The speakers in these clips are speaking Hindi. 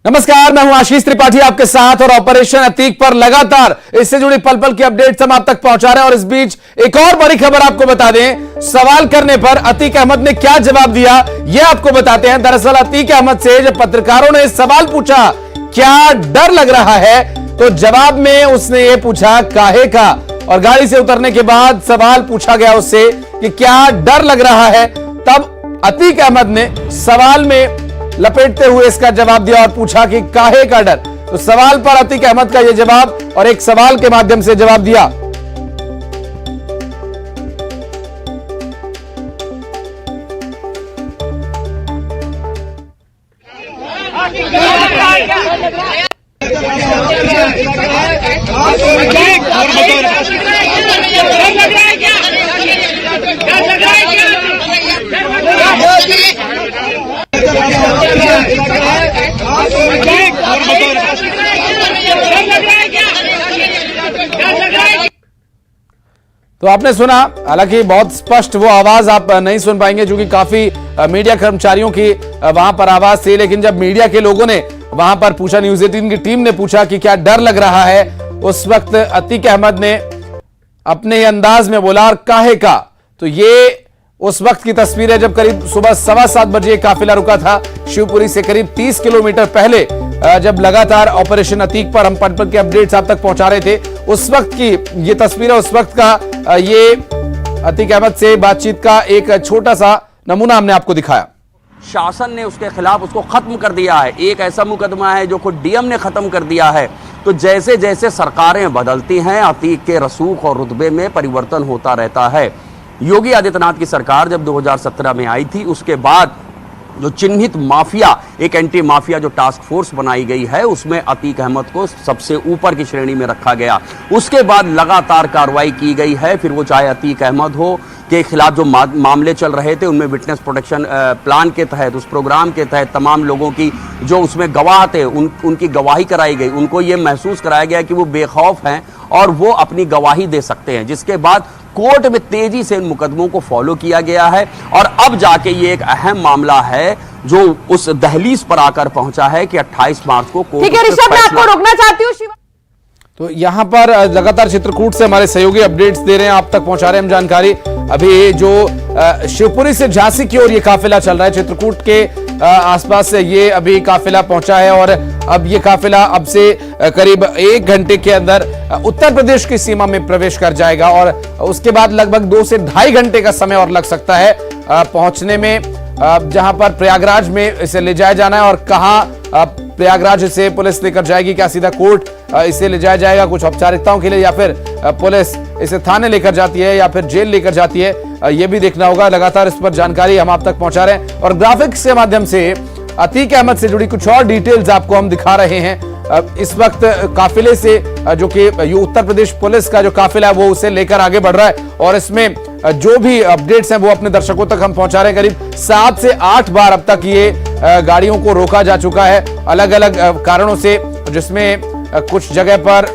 नमस्कार, मैं हूं आशीष त्रिपाठी आपके साथ और ऑपरेशन अतीक पर लगातार इससे जुड़ी पल पल की अपडेट्स हम आप तक पहुंचा रहे हैं। और इस बीच एक और बड़ी खबर आपको बता दें, सवाल करने पर अतीक अहमद ने क्या जवाब दिया यह आपको बताते हैं। दरअसल अतीक अहमद से जब पत्रकारों ने सवाल पूछा क्या डर लग रहा है, तो जवाब में उसने ये पूछा काहे का। और गाड़ी से उतरने के बाद सवाल पूछा गया उससे कि क्या डर लग रहा है, तब अतीक अहमद ने सवाल में लपेटते हुए इसका जवाब दिया और पूछा कि काहे का डर। तो सवाल पर अतीक अहमद का यह जवाब और एक सवाल के माध्यम से जवाब दिया। तो आपने सुना, हालांकि बहुत स्पष्ट वो आवाज आप नहीं सुन पाएंगे क्योंकि काफी मीडिया कर्मचारियों की वहां पर आवाज थी। लेकिन जब मीडिया के लोगों ने वहां पर पूछा, न्यूज 18 की टीम ने पूछा कि क्या डर लग रहा है, उस वक्त अतीक अहमद ने अपने अंदाज में बोला और काहे का। तो ये उस वक्त की तस्वीर है जब करीब सुबह 7:15 बजे काफिला रुका था शिवपुरी से करीब 30 किलोमीटर पहले, जब लगातार ऑपरेशन अतीक पर हम पल पल के अपडेट्स आप तक पहुंचा रहे थे। उस वक्त की ये तस्वीर है, उस वक्त का ये अतीक अहमद से बातचीत का एक छोटा सा नमूना हमने आपको दिखाया। शासन ने उसके खिलाफ उसको खत्म कर दिया है। एक ऐसा मुकदमा है जो खुद डीएम ने खत्म कर दिया है। तो जैसे जैसे सरकारें बदलती हैं, अतीक के रसूख और रुतबे में परिवर्तन होता रहता है। योगी आदित्यनाथ की सरकार जब 2017 में आई थी, उसके बाद जो चिन्हित माफिया, एक एंटी माफिया जो टास्क फोर्स बनाई गई है, उसमें अतीक अहमद को सबसे ऊपर की श्रेणी में रखा गया। उसके बाद लगातार कार्रवाई की गई है। फिर वो चाहे अतीक अहमद हो के खिलाफ जो मामले चल रहे थे, उनमें विटनेस प्रोटेक्शन प्लान के तहत, उस प्रोग्राम के तहत तमाम लोगों की जो उसमें गवाह थे उनकी गवाही कराई गई। उनको ये महसूस कराया गया कि वो बेखौफ हैं और वो अपनी गवाही दे सकते हैं। जिसके बाद कोर्ट में तेजी से इन मुकदमों को फॉलो किया गया है और अब जाके ये एक अहम मामला है जो उस दहलीज पर आकर पहुंचा है कि 28 मार्च को कोर्ट। ठीक है ऋषभ, मैं आपको रोकना चाहती हूँ। तो यहां पर लगातार चित्रकूट से हमारे सहयोगी अपडेट्स दे रहे हैं, आप तक पहुंचा रहे हैं हम जानकारी। अभी जो शिवपुरी से झांसी की ओर ये काफिला चल रहा है, चित्रकूट के आसपास से ये अभी काफिला पहुंचा है और अब ये काफिला अब से करीब 1 घंटे के अंदर उत्तर प्रदेश की सीमा में प्रवेश कर जाएगा और उसके बाद लगभग 2 से 2.5 घंटे का समय और लग सकता है पहुंचने में, जहां पर प्रयागराज में इसे ले जाया जाना है। और कहां प्रयागराज इसे पुलिस लेकर जाएगी, क्या सीधा कोर्ट इसे ले जाया जाएगा कुछ औपचारिकताओं के लिए, या फिर पुलिस इसे थाने लेकर जाती है या फिर जेल लेकर जाती है, यह भी देखना होगा। लगातार इस पर जानकारी हम आप तक पहुंचा रहे हैं और ग्राफिक्स के माध्यम से अतीक अहमद से जुड़ी कुछ और डिटेल्स आपको हम दिखा रहे हैं। इस वक्त काफिले से जो कि उत्तर प्रदेश पुलिस का जो काफिला है वो उसे लेकर आगे बढ़ रहा है और इसमें जो भी अपडेट्स हैं वो अपने दर्शकों तक हम पहुंचा रहे हैं। करीब 7 से 8 बार अब तक ये गाड़ियों को रोका जा चुका है अलग अलग कारणों से, जिसमें कुछ जगह पर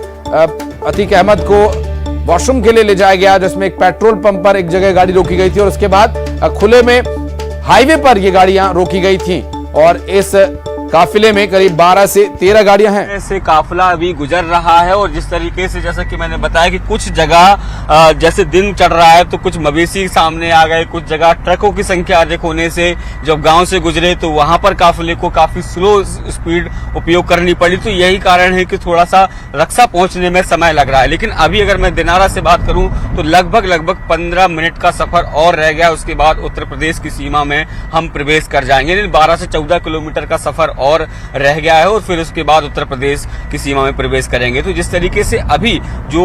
अतीक अहमद को वॉशरूम के लिए ले जाया गया, जिसमें एक पेट्रोल पंप पर एक जगह गाड़ी रोकी गई थी और उसके बाद खुले में हाईवे पर ये गाड़ियां रोकी गई थी। और इस काफिले में करीब 12 से 13 गाड़ियां हैं। ऐसे काफिला अभी गुजर रहा है और जिस तरीके से, जैसा कि मैंने बताया कि कुछ जगह जैसे दिन चढ़ रहा है तो कुछ मवेशी सामने आ गए, कुछ जगह ट्रकों की संख्या अधिक होने से जब गांव से गुजरे तो वहां पर काफिले को काफी स्लो स्पीड उपयोग करनी पड़ी। तो यही कारण है कि थोड़ा सा रक्षा पहुंचने में समय लग रहा है। लेकिन अभी अगर मैं दिनारा से बात करूं तो लगभग 15 मिनट का सफर और रह गया, उसके बाद उत्तर प्रदेश की सीमा में हम प्रवेश कर जाएंगे। 12 से 14 किलोमीटर का सफर और रह गया है और फिर उसके बाद उत्तर प्रदेश की सीमा में प्रवेश करेंगे। तो जिस तरीके से अभी जो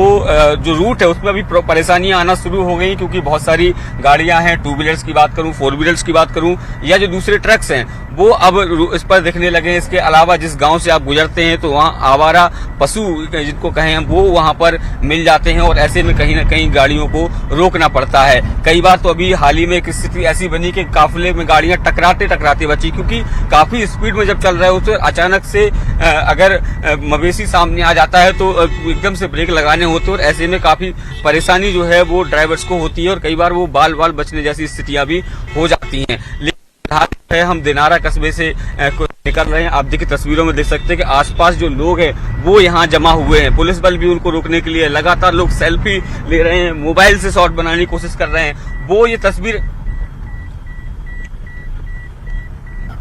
रूट है उसमें अभी परेशानियां आना शुरू हो गई, क्योंकि बहुत सारी गाड़ियां हैं, 2 व्हीलर्स की बात करूं, 4 व्हीलर्स की बात करूं या जो दूसरे ट्रक्स हैं वो अब इस पर दिखने लगे। इसके अलावा जिस गांव से आप गुजरते हैं तो वहां आवारा पशु जिनको कहें हम, वो वहां पर मिल जाते हैं और ऐसे में कहीं ना कहीं गाड़ियों को रोकना पड़ता है। कई बार तो अभी हाल ही में एक स्थिति ऐसी बनी कि काफिले में गाड़ियां टकराते बची, क्योंकि काफी स्पीड में जब चल रहे होते अचानक से अगर मवेशी सामने आ जाता है तो एकदम से ब्रेक लगाने होते और ऐसे में काफी परेशानी जो है वो ड्राइवर्स को होती है और कई बार वो बाल बचने जैसी स्थितियां भी हो जाती हैं। लेकिन है। हम दिनारा कस्बे से निकल रहे हैं। आप देखिए तस्वीरों में देख सकते हैं कि आसपास जो लोग हैं वो यहाँ जमा हुए हैं। पुलिस बल भी उनको रोकने के लिए लगातार लोग सेल्फी ले रहे हैं, मोबाइल से शॉट बनाने की कोशिश कर रहे हैं। वो ये तस्वीर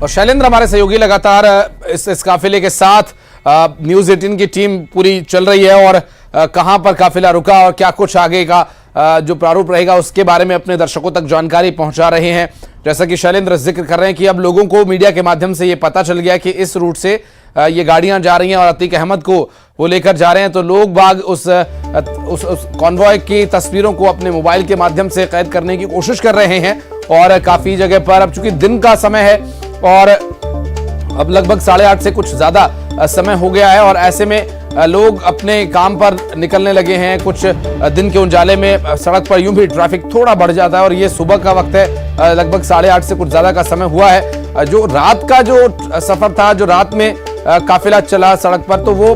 और शैलेंद्र हमारे सहयोगी लगातार इस काफिले के साथ न्यूज 18 की टीम पूरी चल रही है और कहां पर काफिला रुका और क्या कुछ आगे का जो प्रारूप रहेगा उसके बारे में अपने दर्शकों तक जानकारी पहुंचा रहे हैं। जैसा कि शैलेंद्र जिक्र कर रहे हैं कि अब लोगों को मीडिया के माध्यम से ये पता चल गया कि इस रूट से ये गाड़ियां जा रही हैं और अतीक अहमद को वो लेकर जा रहे हैं, तो लोग बाग उस कॉन्वॉय की तस्वीरों को अपने मोबाइल के माध्यम से कैद करने की कोशिश कर रहे हैं। और काफी जगह पर अब चूंकि दिन का समय है और अब लगभग 8:30 से कुछ ज्यादा समय हो गया है और ऐसे में लोग अपने काम पर निकलने लगे हैं। कुछ दिन के उजाले में सड़क पर यूं भी ट्रैफिक थोड़ा बढ़ जाता है और ये सुबह का वक्त है, लगभग 8:30 से कुछ ज्यादा का समय हुआ है। जो रात का जो सफर था, जो रात में काफिला चला सड़क पर, तो वो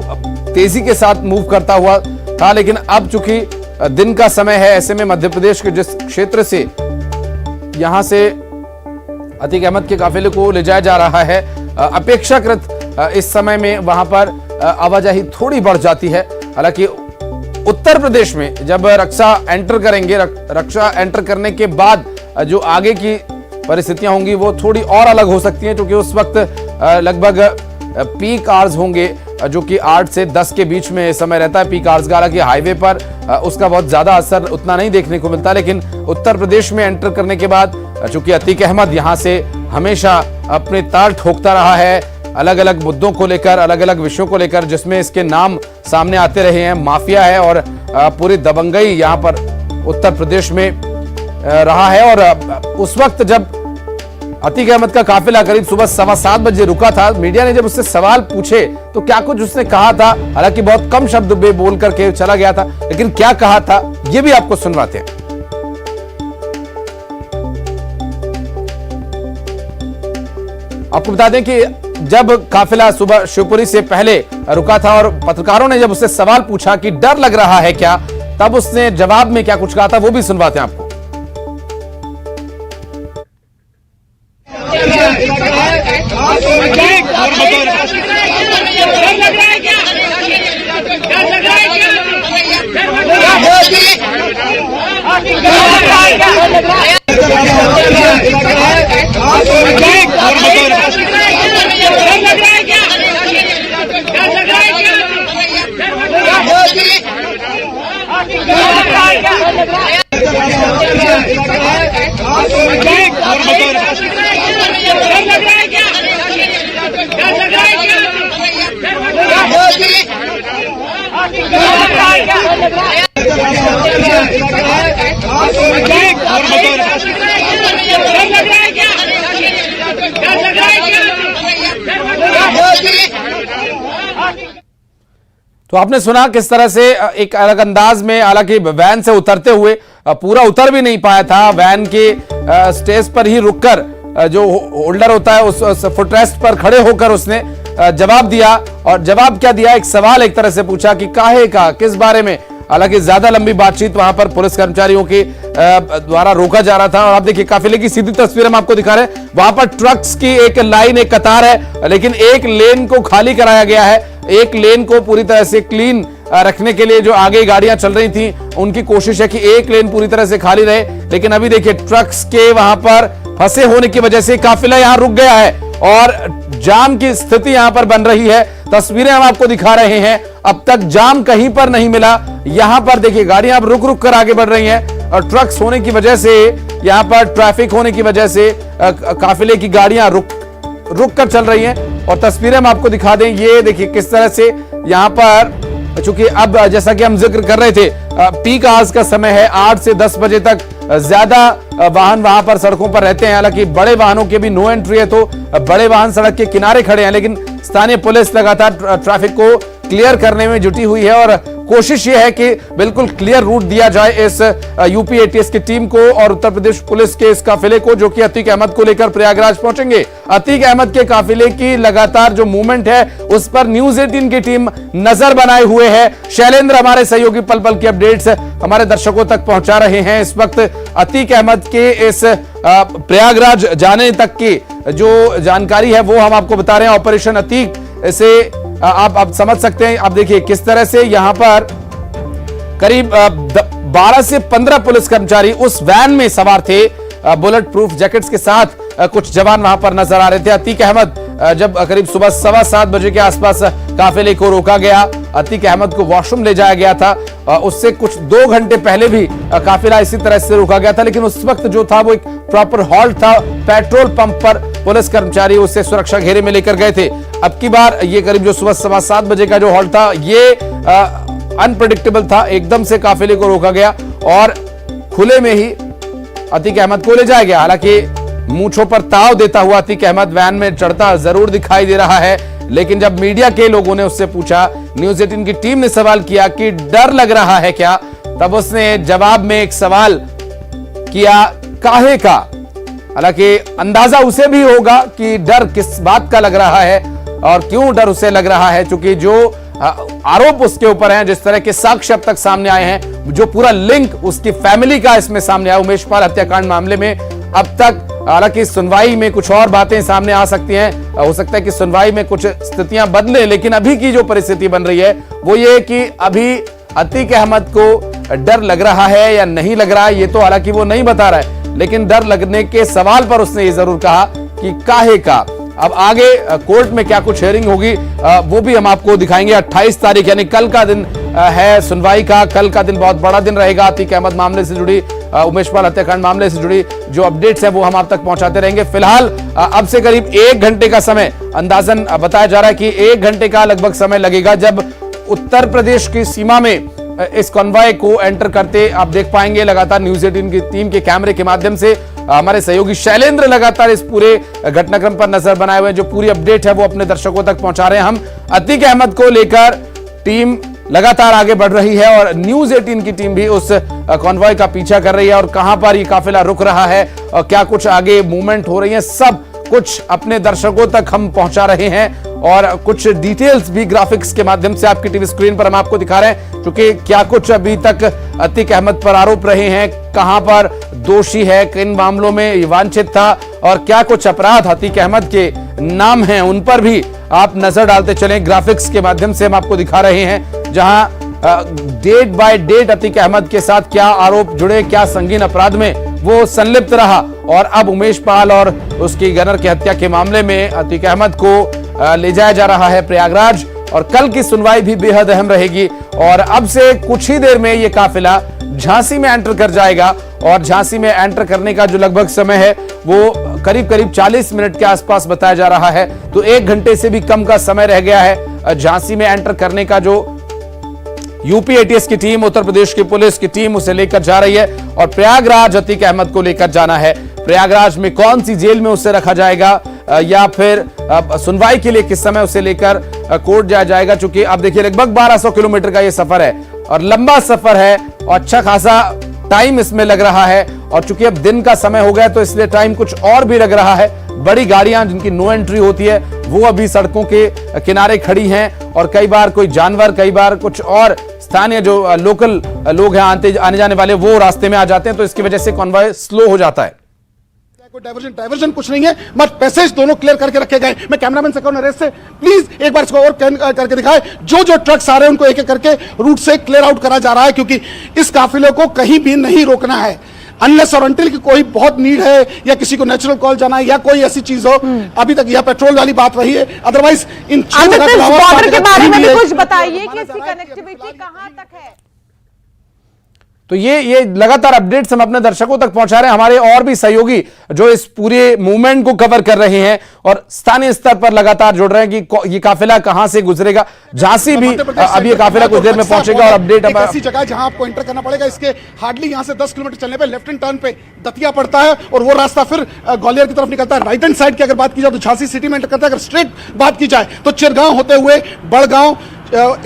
तेजी के साथ मूव करता हुआ था, लेकिन अब चूंकि दिन का समय है, ऐसे में मध्य प्रदेश के जिस क्षेत्र से यहां से अतीक अहमद के काफिले को ले जाया जा रहा है, अपेक्षाकृत इस समय में वहां पर आवाजाही थोड़ी बढ़ जाती है। हालांकि उत्तर प्रदेश में जब रक्षा एंटर करेंगे, रक्षा एंटर करने के बाद जो आगे की परिस्थितियां होंगी वो थोड़ी और अलग हो सकती हैं, क्योंकि उस वक्त लगभग पीक आवर्स होंगे जो कि 8 से 10 के बीच में समय रहता है पीक आवर्स का। हालांकि हाईवे पर उसका बहुत ज्यादा असर उतना नहीं देखने को मिलता, लेकिन उत्तर प्रदेश में एंटर करने के बाद चूंकि अतीक अहमद यहां से हमेशा अपने ताल ठोकता रहा है अलग अलग मुद्दों को लेकर, अलग अलग विषयों को लेकर, जिसमें इसके नाम सामने आते रहे हैं। माफिया है और पूरी दबंगई यहां पर उत्तर प्रदेश में रहा है। और उस वक्त जब अतीक अहमद का काफिला करीब सुबह 7:15 बजे रुका था, मीडिया ने जब उससे सवाल पूछे तो क्या कुछ उसने कहा था, हालांकि बहुत कम शब्द में बोल करके चला गया था, लेकिन क्या कहा था ये भी आपको सुनवाते हैं। आपको बता दें कि जब काफिला सुबह शिवपुरी से पहले रुका था और पत्रकारों ने जब उससे सवाल पूछा कि डर लग रहा है क्या, तब उसने जवाब में क्या कुछ कहा था वो भी सुनवाते हैं आपको। तो आपने सुना किस तरह से एक अलग अंदाज में, हालांकि वैन से उतरते हुए पूरा उतर भी नहीं पाया था, वैन के स्टेज पर ही रुककर जो होल्डर होता है उस फुटरेस्ट पर खड़े होकर उसने जवाब दिया। और जवाब क्या दिया, एक सवाल एक तरह से पूछा कि काहे का, किस बारे में। हालांकि ज्यादा लंबी बातचीत वहां पर पुलिस कर्मचारियों के द्वारा रोका जा रहा था। और आप देखिए काफिले की सीधी तस्वीर हम आपको दिखा रहे हैं, वहां पर ट्रक्स की एक लाइन, एक कतार है, लेकिन एक लेन को खाली कराया गया है। एक लेन को पूरी तरह से क्लीन रखने के लिए जो आगे गाड़ियां चल रही थी उनकी कोशिश है कि एक लेन पूरी तरह से खाली रहे, लेकिन अभी देखिए ट्रक्स के वहां पर फंसे होने की वजह से काफिला यहां रुक गया है और जाम की स्थिति यहां पर बन रही है। तस्वीरें हम आपको दिखा रहे हैं, अब तक जाम कहीं पर नहीं मिला। यहां पर देखिए गाड़ियां अब रुक रुक कर आगे बढ़ रही हैं और ट्रक्स होने की वजह से, यहां पर ट्रैफिक होने की वजह से काफिले की गाड़ियां रुक कर चल रही हैं। और तस्वीरें हम आपको दिखा दें, ये देखिए किस तरह से यहां पर, चूंकि अब जैसा कि हम जिक्र कर रहे थे पीक आवर्स का समय है, 8 से 10 बजे तक ज्यादा वाहन वहां पर सड़कों पर रहते हैं। हालांकि बड़े वाहनों के भी नो एंट्री है, तो बड़े वाहन सड़क के किनारे खड़े हैं, लेकिन स्थानीय पुलिस लगातार ट्रैफिक को क्लियर करने में जुटी हुई है और कोशिश यह है कि बिल्कुल क्लियर रूट दिया जाए इस यूपी एटीएस की टीम को और उत्तर प्रदेश पुलिस के इस काफिले को, जो कि अतीक अहमद को लेकर प्रयागराज पहुंचेंगे। अतीक अहमद के काफिले की लगातार जो मूवमेंट है उस पर न्यूज 18 की टीम नजर बनाए हुए है। शैलेंद्र हमारे सहयोगी पल पल की अपडेट्स हमारे दर्शकों तक पहुंचा रहे हैं। इस वक्त अतीक अहमद के इस प्रयागराज जाने तक की जो जानकारी है वो हम आपको बता रहे हैं। ऑपरेशन अतीक से आप समझ सकते हैं। आप देखिए किस तरह से यहां पर करीब 12 से 15 पुलिस कर्मचारी उस वैन में सवार थे। बुलेट प्रूफ जैकेट्स के साथ कुछ जवान वहां पर नजर आ रहे थे। अतीक अहमद जब करीब सुबह 7:15 बजे के आसपास काफिले को रोका गया, अतीक अहमद को वॉशरूम ले जाया गया था। उससे कुछ 2 घंटे पहले भी काफिला इसी तरह से रोका गया था, लेकिन उस वक्त जो था वो एक प्रॉपर हॉल्ट था। पेट्रोल पंप पर पुलिस कर्मचारी उसे सुरक्षा घेरे में लेकर गए थे। अब की बार ये करीब जो सुबह 7:15 बजे का जो हॉल्ट था ये अनप्रेडिक्टेबल था। एकदम से काफिले को रोका गया और खुले में ही अतीक अहमद को ले जाया गया। हालांकि मूंछों पर ताव देता हुआ अतीक अहमद वैन में चढ़ता जरूर दिखाई दे रहा है, लेकिन जब मीडिया के लोगों ने उससे पूछा, न्यूज़ 18 की टीम ने सवाल किया कि डर लग रहा है क्या, तब उसने जवाब में एक सवाल किया, काहे का। हालांकि अंदाजा उसे भी होगा कि डर किस बात का लग रहा है और क्यों डर उसे लग रहा है, क्योंकि जो आरोप उसके ऊपर हैं, जिस तरह के साक्ष्य अब तक सामने आए हैं, जो पूरा लिंक उसकी फैमिली का इसमें सामने आया उमेश पाल हत्याकांड मामले में अब तक। हालांकि सुनवाई में कुछ और बातें सामने आ सकती हैं, हो सकता है कि सुनवाई में कुछ स्थितियां बदले, लेकिन अभी की जो परिस्थिति बन रही है वो ये कि अभी अतीक अहमद को डर लग रहा है या नहीं लग रहा है, ये तो हालांकि वो नहीं बता रहा है, लेकिन डर लगने के सवाल पर उसने ये जरूर कहा कि काहे का। अब आगे कोर्ट में क्या कुछ हियरिंग होगी वो भी हम आपको दिखाएंगे। 28 तारीख यानी कल का दिन है सुनवाई का। कल का दिन बहुत बड़ा दिन रहेगा। अतीक अहमद मामले से जुड़ी, उमेश पाल हत्याकांड मामले से जुड़ी जो अपडेट्स है वो हम आप तक पहुंचाते रहेंगे। फिलहाल अब से करीब 1 घंटे का समय अंदाजन बताया जा रहा है कि 1 घंटे का लगभग समय लगेगा, जब उत्तर प्रदेश की सीमा में इस कॉन्वॉय को एंटर करते आप देख पाएंगे। लगातार न्यूज़ 18 की टीम के कैमरे के माध्यम से हमारे सहयोगी शैलेंद्र लगातार इस पूरे घटनाक्रम पर नजर बनाए हुए हैं। जो पूरी अपडेट है वो अपने दर्शकों तक पहुंचा रहे हैं हम। अतीक अहमद को लेकर टीम लगातार आगे बढ़ रही है और न्यूज़ 18 की टीम भी उस कॉन्वॉय का पीछा कर रही है और कहां पर ये काफिला रुक रहा है और क्या कुछ आगे मूवमेंट हो रही है, सब कुछ अपने दर्शकों तक हम पहुंचा रहे हैं। और कुछ डिटेल्स भी ग्राफिक्स के माध्यम से आपकी टीवी स्क्रीन पर हम आपको दिखा रहे हैं, क्योंकि क्या कुछ अभी तक अतीक अहमद पर आरोप रहे हैं, कहां पर दोषी है, किन मामलों में ये वांछित था और क्या कुछ अपराध अतीक अहमद के नाम हैं, उन पर भी आप नजर डालते चलें। ग्राफिक्स के माध्यम से हम आपको दिखा रहे हैं, जहां date by date Atiq Ahmed के साथ क्या आरोप जुड़े, क्या संगीन अपराध में वो संलिप्त रहा और अब उमेश पाल और उसकी गनर की हत्या के मामले में अतीक अहमद को ले जाया जा रहा है प्रयागराज। और कल की सुनवाई भी बेहद अहम रहेगी और अब से कुछ ही देर में ये काफिला झांसी में एंटर कर जाएगा और झांसी में एंटर करने का जो लगभग समय है वो करीब करीब 40 मिनट के आसपास बताया जा रहा है। तो 1 घंटे से भी कम का समय रह गया है झांसी में एंटर करने का। जो यूपी एटीएस की टीम, उत्तर प्रदेश की पुलिस की टीम उसे लेकर जा रही है और प्रयागराज अतीक अहमद को लेकर जाना है। प्रयागराज में कौन सी जेल में उसे रखा जाएगा या फिर सुनवाई के लिए किस समय उसे लेकर कोर्ट जाया जाएगा, क्योंकि आप देखिए लगभग 1200 किलोमीटर का ये सफर है और लंबा सफर है और अच्छा खासा टाइम इसमें लग रहा है। और चूंकि अब दिन का समय हो गया तो इसलिए टाइम कुछ और भी लग रहा है। बड़ी गाड़ियां जिनकी नो एंट्री होती है वो अभी सड़कों के किनारे खड़ी हैं और कई बार कोई जानवर, कई बार कुछ और स्थानीय जो लोकल लोग हैं आने जाने वाले, वो रास्ते में आ जाते हैं, तो इसकी वजह से कॉन्वॉय स्लो हो जाता है। कोई डाइवर्जन कुछ नहीं है, बस पैसेज दोनों क्लियर करके रखे गए। मैं कैमरामैन से कहूं नरेश से प्लीज एक बार इसको और करके दिखाए। जो जो ट्रक्स आ रहे हैं उनको एक एक करके रूट से क्लियर आउट करा जा रहा है, क्योंकि इस काफिले को कहीं भी नहीं रोकना है अनलेस और अंटिल की कोई बहुत नीड है या किसी को नेचुरल कॉल जाना है या कोई ऐसी चीज हो। अभी तक यह पेट्रोल वाली बात रही है, अदरवाइज इन बॉर्डर के बारे में भी कुछ बताइए कि इसकी कनेक्टिविटी कहां तक है। तो ये लगातार अपडेट्स हम अपने दर्शकों तक पहुंचा रहे हैं। हमारे और भी सहयोगी जो इस पूरे मूवमेंट को कवर कर रहे हैं और स्थानीय स्तर पर लगातार जुड़ रहे हैं कि ये काफिला कहां से गुजरेगा। झांसी भी अब ये काफिला कुछ देर में पहुंचेगा और अपडेट एक ऐसी जगह जहां आपको एंटर करना पड़ेगा। इसके हार्डली यहां से 10 किलोमीटर चलने पे लेफ्ट हैंड टर्न पे दतिया पड़ता है और वो रास्ता फिर ग्वालियर की तरफ निकलता है। राइट हैंड साइड की अगर बात की जाए तो झांसी सिटी में एंटर करता है। अगर स्ट्रेट बात की जाए तो चिरगांव होते हुए बड़गांव,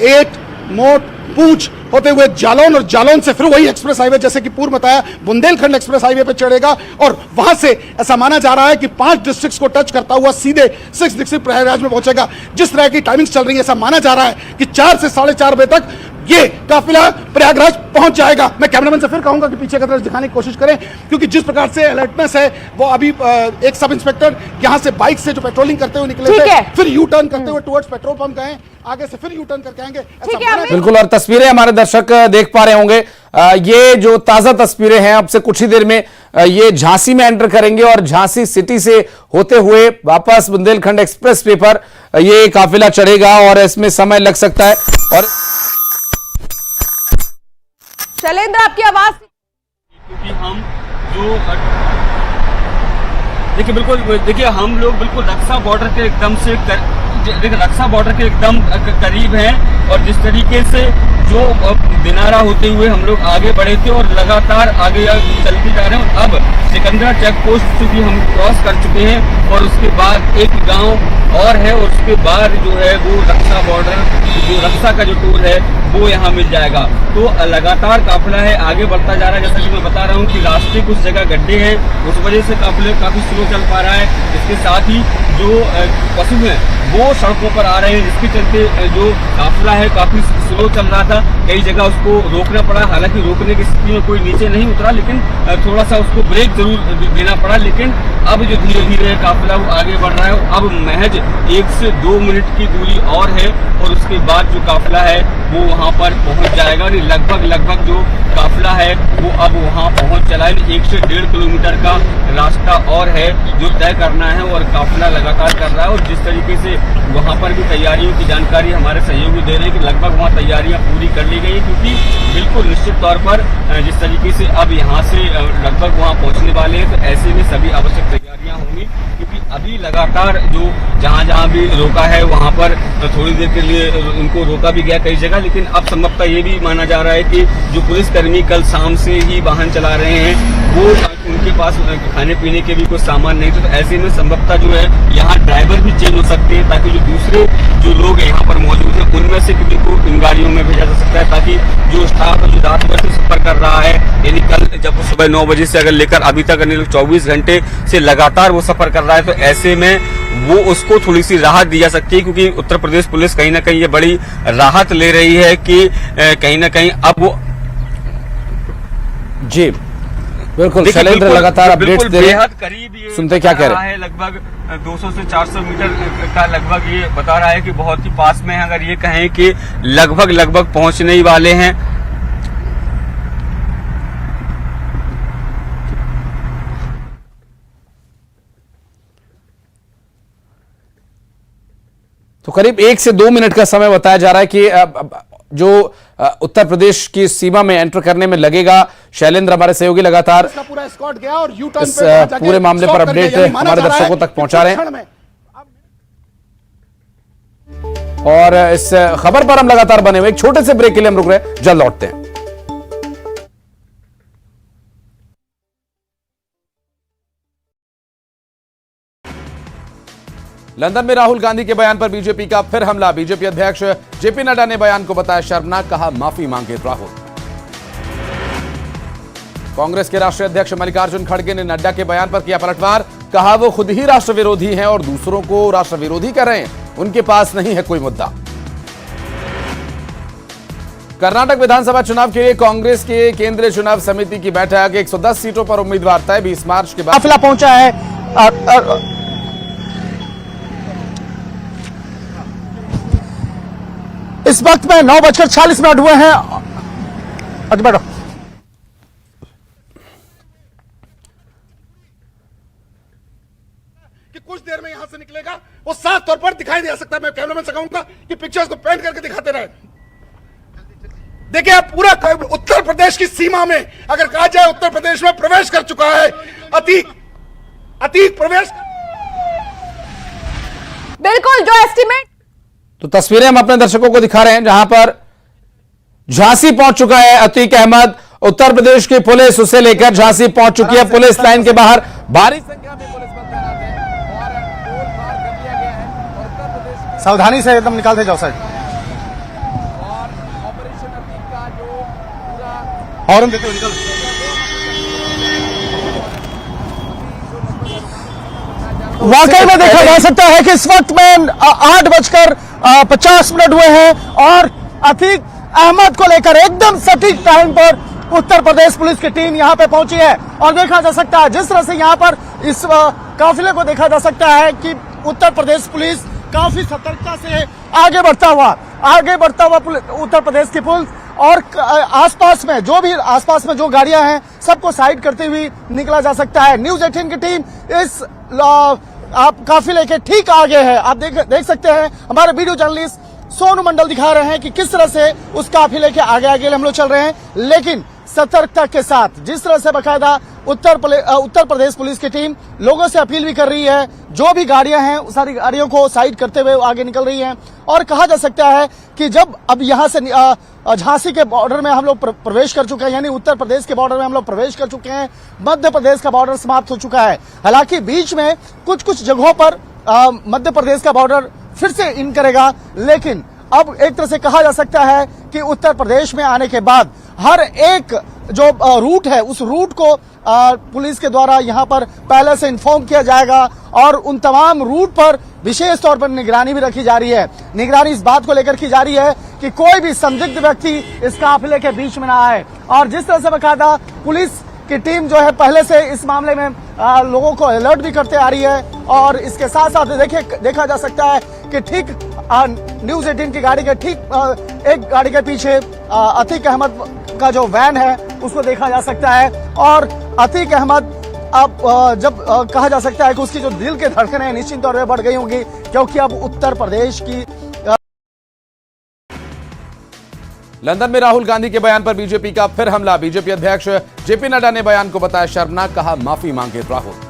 एट, मोट, पूंछ होते हुए जालौन और जालौन से फिर वही एक्सप्रेस हाईवे जैसे कि पूर्व बताया बुंदेलखंड एक्सप्रेस हाईवे पे चढ़ेगा और वहां से ऐसा माना जा रहा है कि 5 डिस्ट्रिक्ट्स को टच करता हुआ सीधे 6 डिस्ट्रिक्ट प्रयागराज में पहुंचेगा। जिस तरह की टाइमिंग्स चल रही है ऐसा माना जा रहा है कि 4 से 4:30 बजे तक ये काफिला प्रयागराज पहुंच जाएगा। मैं कैमरामैन से फिर कहूंगा कि पीछे का तरफ दिखाने की कोशिश करें, क्योंकि जिस प्रकार से अलर्टनेस है वो अभी एक सब इंस्पेक्टर यहां से बाइक से जो पेट्रोलिंग करते हुए निकले थे, फिर यू टर्न करते हुए टुवर्ड्स पेट्रोल पंप गए, आगे से फिर यू टर्न करके आएंगे। बिल्कुल, और तस्वीरें हमारे दर्शक देख पा रहे होंगे। ये जो ताजा तस्वीरें हैं, अब से कुछ ही देर में ये झांसी में एंटर करेंगे और झांसी सिटी से होते हुए वापस बुंदेलखंड एक्सप्रेस वे पर ये काफिला चढ़ेगा और इसमें समय लग सकता है। और शैलेंद्र, आपकी आवाज, क्योंकि हम जो देखिए हम लोग बिल्कुल रक्षा बॉर्डर के एकदम से रक्षा बॉर्डर के एकदम करीब हैं, और जिस तरीके से जो दिनारा होते हुए हम लोग आगे बढ़े थे और लगातार आगे चलते जा रहे हैं। अब सिकंदरा चेक पोस्ट भी हम क्रॉस कर चुके हैं और उसके बाद एक गांव और है, और उसके बाद जो है वो रक्षा बॉर्डर, जो रक्षा का जो टोल है वो यहाँ मिल जाएगा। तो लगातार काफिला है आगे बढ़ता जा रहा है। जैसा कि मैं बता रहा हूँ कि रास्ते कुछ जगह गड्ढे हैं, उस वजह से काफिले काफी स्लो चल पा रहा है। इसके साथ ही जो पशु हैं वो सड़कों पर आ रहे हैं, जिसके चलते जो काफिला है काफी स्लो चल रहा था। कई जगह उसको रोकना पड़ा, हालांकि रोकने की स्थिति में कोई नीचे नहीं उतरा, लेकिन थोड़ा सा उसको ब्रेक जरूर देना पड़ा। लेकिन अब जो धीरे धीरे काफिला वो आगे बढ़ रहा है, अब महज 1 से 2 मिनट की दूरी और है और उसके बाद जो काफिला है वो वहां पर पहुंच जाएगा। और लगभग जो काफिला है वो अब वहां पहुंच चला है। 1 से 1.5 किलोमीटर का रास्ता और है जो तय करना है, और काफिला लगातार कर रहा है। और जिस तरीके से वहां पर भी तैयारियों की जानकारी हमारे सहयोगी दे रहे हैं कि लगभग वहां तैयारियां पूरी कर ली गई, क्योंकि बिल्कुल निश्चित तौर पर जिस तरीके से अब यहाँ से लगभग वहां पहुंचने वाले हैं, तो ऐसे में सभी आवश्यक तैयारियां होंगी। क्योंकि अभी लगातार जो जहां भी रोका है वहां पर थोड़ी देर के लिए उनको रोका भी गया कई जगह, लेकिन अब संभवतः ये भी माना जा रहा है कि जो पुलिसकर्मी कल शाम से ही वाहन चला रहे हैं वो उनके पास खाने पीने के भी कुछ सामान नहीं थे। तो ऐसे में संभवतः जो है यहाँ ड्राइवर भी चेंज हो सकते हैं, ताकि जो दूसरे जो लोग यहाँ पर मौजूद हैं उनमें से किसी को इन गाड़ियों में भेजा जा सकता है, ताकि जो स्टाफ जो रात भर से सफर कर रहा है, यानी कल जब सुबह 9 बजे से अगर लेकर अभी तक 24 घंटे से लगातार वो सफर कर रहा है, तो ऐसे में वो उसको थोड़ी सी राहत दी जा सकती है। क्योंकि उत्तर प्रदेश पुलिस कहीं ना कहीं ये बड़ी राहत ले रही है कि कहीं ना कहीं अब वो जी बिल्कुल शैलेंद्र लगातार अपडेट्स दे रहे हैं, करीब ये सुनते क्या कह रहे हैं। लगभग 200 से 400 मीटर का लगभग ये बता रहा है कि बहुत ही पास में है। अगर ये कहें कि लगभग पहुंचने ही वाले हैं। तो करीब 1 से 2 मिनट का समय बताया जा रहा है कि जो उत्तर प्रदेश की सीमा में एंटर करने में लगेगा। शैलेंद्र हमारे सहयोगी लगातार पूरा एस्कॉर्ट गया और यू टर्न इस पूरे मामले पर अपडेट हमारे दर्शकों तक पहुंचा रहे हैं, और इस खबर पर हम लगातार बने हुए। एक छोटे से ब्रेक के लिए हम रुक रहे हैं, जल्द लौटते हैं। लंदन में राहुल गांधी के बयान पर बीजेपी का फिर हमला। बीजेपी अध्यक्ष जेपी नड्डा ने बयान को बताया शर्मनाक, कहा माफी मांगे राहुल। कांग्रेस के राष्ट्रीय अध्यक्ष मल्लिकार्जुन खड़गे ने नड्डा के बयान पर किया पलटवार, कहा वो खुद ही राष्ट्र विरोधी हैं और दूसरों को राष्ट्र विरोधी कर रहे हैं, उनके पास नहीं है कोई मुद्दा। कर्नाटक विधानसभा चुनाव के लिए कांग्रेस के केंद्रीय चुनाव समिति की बैठक, 110 सीटों पर उम्मीदवार तय। 20 मार्च के बाद काफिला पहुंचा है। इस वक्त में 9:40 हुए हैं। अच्छा बैठो। कि कुछ देर में यहां से निकलेगा, वो साफ तौर पर दिखाई दे सकता है। मैं कैमरामैन से कहूंगा कि पिक्चर्स को पैन करके दिखाते रहे। देखिए, आप पूरा उत्तर प्रदेश की सीमा में अगर कहा जाए, उत्तर प्रदेश में प्रवेश कर चुका है अतीक प्रवेश। बिल्कुल, जो एस्टीमेट तो तस्वीरें हम अपने दर्शकों को दिखा रहे हैं, जहां पर झांसी पहुंच चुका है अतीक अहमद। उत्तर प्रदेश की पुलिस उसे लेकर झांसी पहुंच चुकी है। पुलिस लाइन के बाहर भारी संख्या में पुलिस बल तैनात है और टोल पार कर दिया गया है। और उत्तर प्रदेश सावधानी से एकदम निकालते जाओ साइड। और ऑपरेशन अतीक का जो पूरा हॉर्न देते हुए निकल। वाकई में देखा जा सकता है कि इस वक्त में 8:50 हुए हैं और अतीक अहमद को लेकर एकदम सटीक टाइम पर उत्तर प्रदेश पुलिस की टीम यहां पे पहुंची है। और देखा जा सकता है जिस तरह से यहां पर इस काफिले को देखा जा सकता है कि उत्तर प्रदेश पुलिस काफी सतर्कता से आगे बढ़ता हुआ उत्तर प्रदेश की पुलिस और आसपास में जो गाड़ियां हैं सबको साइड करते हुए निकला जा सकता है। न्यूज़ 18 की टीम इस आप काफिले के ठीक आगे है। आप देख सकते हैं हमारे वीडियो जर्नलिस्ट सोनू मंडल दिखा रहे हैं कि किस तरह से उस काफिले के आगे हम लोग चल रहे हैं, लेकिन सतर्कता के साथ जिस तरह से बाकायदा उत्तर प्रदेश पुलिस की टीम लोगों से अपील भी कर रही है, जो भी गाड़ियां हैं उस सारी गाड़ियों को साइड करते हुए आगे निकल रही हैं। और कहा जा सकता है कि जब अब यहां से झांसी के बॉर्डर में हम लोग प्रवेश कर चुके हैं, यानी उत्तर प्रदेश के बॉर्डर में हम लोग प्रवेश कर चुके हैं, मध्य प्रदेश का बॉर्डर समाप्त हो चुका है। हालांकि बीच में कुछ जगहों पर मध्य प्रदेश का बॉर्डर फिर से इन करेगा, लेकिन अब एक तरह से कहा जा सकता है कि उत्तर प्रदेश में आने के बाद हर एक जो रूट है उस रूट को पुलिस के द्वारा यहां पर पहले से इन्फॉर्म किया जाएगा और उन तमाम रूट पर विशेष तौर पर निगरानी भी रखी जा रही है। निगरानी इस बात को लेकर की जा रही है कि कोई भी संदिग्ध व्यक्ति इस काफिले के बीच में ना आए। और जिस तरह से बाकायदा पुलिस की टीम जो है पहले से इस मामले में लोगों को अलर्ट भी करते आ रही है। और इसके साथ साथ देखा जा सकता है कि ठीक न्यूज़ 18 की गाड़ी के ठीक एक गाड़ी के पीछे अतीक अहमद का जो वैन है उसको देखा जा सकता है। और अतीक अहमद अब जब कहा जा सकता है कि उसकी जो दिल के धड़कनें निश्चित तौर पर बढ़ गई होंगी, क्योंकि अब उत्तर प्रदेश की लंदन में राहुल गांधी के बयान पर बीजेपी का फिर हमला। बीजेपी अध्यक्ष जेपी नड्डा ने बयान को बताया शर्मनाक, कहा माफी मांगे राहुल।